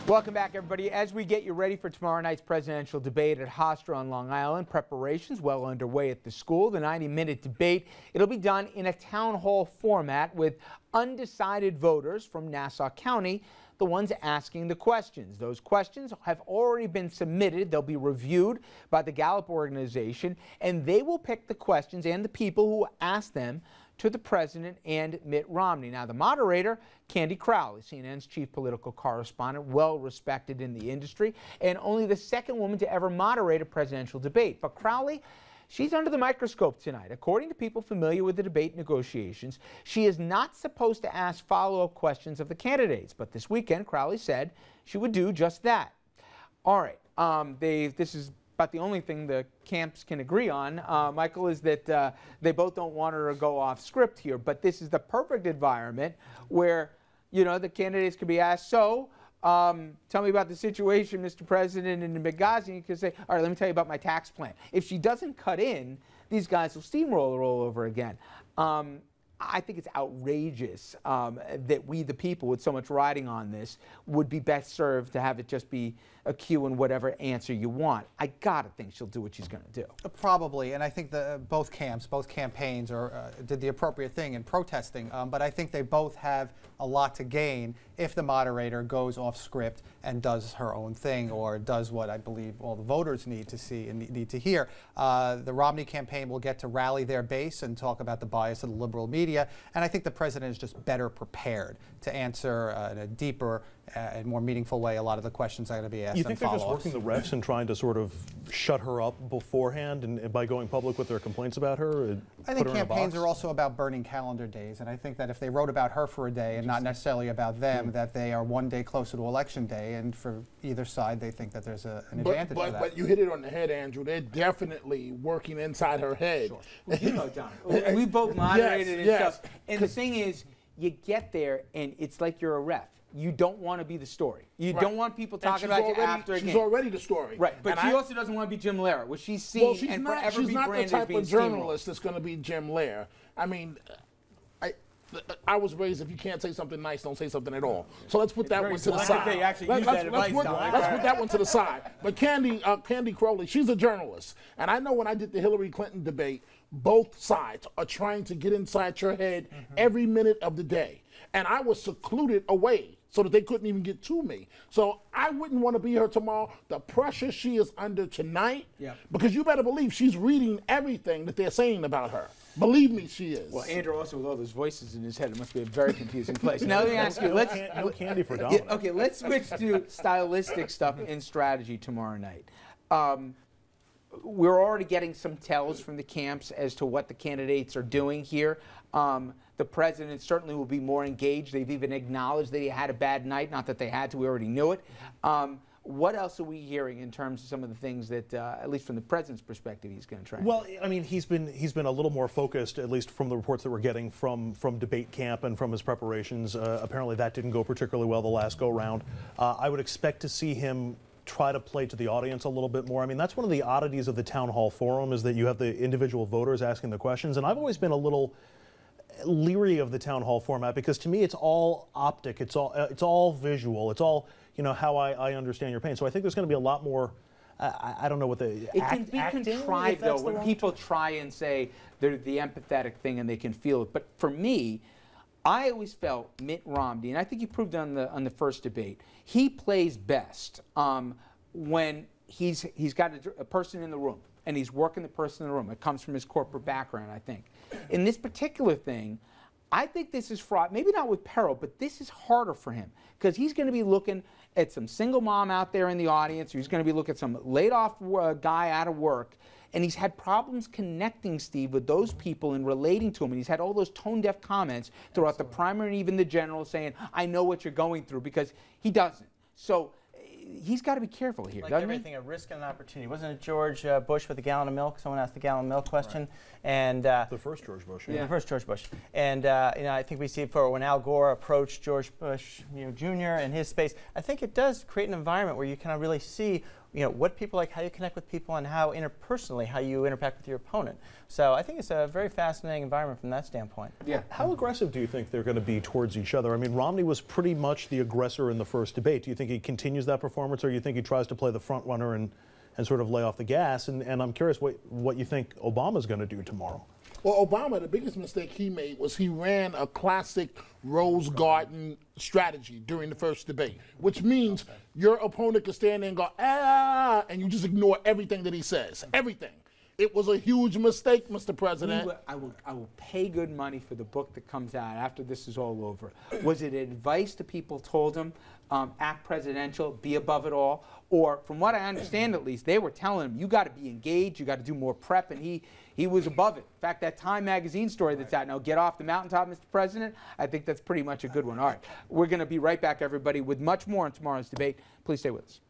Welcome back, everybody. As we get you ready for tomorrow night's presidential debate at Hofstra on Long Island, preparations well underway at the school. The 90-minute debate, it'll be done in a town hall format with undecided voters from Nassau County, the ones asking the questions. Those questions have already been submitted. They'll be reviewed by the Gallup organization, and they will pick the questions and the people who ask them to the president and Mitt Romney. Now, the moderator, Candy Crowley, CNN's chief political correspondent, well respected in the industry, and only the second woman to ever moderate a presidential debate. But Crowley, she's under the microscope tonight. According to people familiar with the debate negotiations, she is not supposed to ask follow-up questions of the candidates. But this weekend, Crowley said she would do just that. All right, this is about the only thing the camps can agree on, Michael, is that they both don't want her to go off script here. But this is the perfect environment where, you know, the candidates could be asked, so tell me about the situation, Mr. President, in Benghazi. You can say, all right, let me tell you about my tax plan. If she doesn't cut in, these guys will steamroll all over again. I think it's outrageous that we, the people, with so much riding on this, would be best served to have it just be a cue and whatever answer you want. I gotta think she'll do what she's gonna do. Probably, and I think both camps, both campaigns did the appropriate thing in protesting, but I think they both have a lot to gain if the moderator goes off script and does her own thing, or does what I believe all the voters need to see and need to hear. The Romney campaign will get to rally their base and talk about the bias of the liberal media, and I think the president is just better prepared to answer in a deeper and more meaningful way a lot of the questions that are going to be asked. You think they're just working the refs and trying to sort of shut her up beforehand and by going public with their complaints about her? I think campaigns are also about burning calendar days, and I think that if they wrote about her for a day and not necessarily about them, that they are one day closer to election day, and for either side they think that there's an advantage to that. But you hit it on the head, Andrew. They're definitely working inside her head. Sure. Well, you know, John, we both moderated and stuff. And the thing is, you get there and it's like you're a ref. You don't want to be the story. You don't want people talking about you after a game. She's already the story. Right, but she also doesn't want to be Jim Lehrer, which she's seen and forever be branded as being steamrolled. She's not the type of journalist that's going to be Jim Lehrer. I mean, I was raised, if you can't say something nice, don't say something at all. So let's put that one to the side. Let's put that one to the side. But Candy Crowley, she's a journalist. And I know when I did the Hillary Clinton debate, both sides are trying to get inside your head every minute of the day. And I was secluded away so that they couldn't even get to me. So I wouldn't want to be here tomorrow. The pressure she is under tonight, because you better believe she's reading everything that they're saying about her. Believe me, she is. Well, Andrew, also with all those voices in his head, it must be a very confusing place. Now let me ask you, no candy for Dominic. Okay, let's switch to stylistic stuff in strategy tomorrow night. We're already getting some tells from the camps as to what the candidates are doing here. The president certainly will be more engaged. They've even acknowledged that he had a bad night. Not that they had to, we already knew it. What else are we hearing in terms of some of the things that, at least from the president's perspective, he's going to try? Well, I mean, he's been a little more focused, at least from the reports that we're getting from debate camp and from his preparations. Apparently, that didn't go particularly well the last go round. I would expect to see him try to play to the audience a little bit more. I mean, that's one of the oddities of the town hall forum, is that you have the individual voters asking the questions, and I've always been a little leery of the town hall format, because to me it's all optic, it's all visual, it's all, you know, how I understand your pain. So I think there's going to be a lot more. I don't know what the it can be contrived though when people try and say they're the empathetic thing and they can feel it. But for me, I always felt Mitt Romney, and I think he proved on the first debate, he plays best when he's got a person in the room and he's working the person in the room. It comes from his corporate background, I think. In this particular thing, I think this is fraught, maybe not with peril, but this is harder for him because he's going to be looking at some single mom out there in the audience, or he's going to be looking at some laid-off guy out of work, and he's had problems connecting, Steve, with those people and relating to him, and he's had all those tone-deaf comments throughout the primary and even the general saying, I know what you're going through, because he doesn't. So he's got to be careful here, like doesn't everything, a risk and an opportunity. Wasn't it George Bush with a gallon of milk? Someone asked the gallon of milk question. Right. And the first George Bush. Yeah, the first George Bush. And you know, I think we see it for when Al Gore approached George Bush, Jr. in his space. I think it does create an environment where you kind of really see, what people like, how you connect with people, and how interpersonally, how you interact with your opponent. So I think it's a very fascinating environment from that standpoint. Yeah. How aggressive do you think they're going to be towards each other? I mean, Romney was pretty much the aggressor in the first debate. Do you think he continues that performance, or do you think he tries to play the front runner and sort of lay off the gas? And I'm curious what you think Obama's going to do tomorrow. Well, Obama, the biggest mistake he made was he ran a classic Rose Garden strategy during the first debate, which means your opponent can stand there and go, ah, and you just ignore everything that he says. Everything. It was a huge mistake, Mr. President. I will pay good money for the book that comes out after this is all over. Was it advice that people told him, act presidential, be above it all? Or, from what I understand at least, they were telling him, you got to be engaged, you got to do more prep, and he was above it. In fact, that Time magazine story that's out now, Get Off the Mountaintop, Mr. President, I think that's pretty much a good one. All right, we're going to be right back, everybody, with much more on tomorrow's debate. Please stay with us.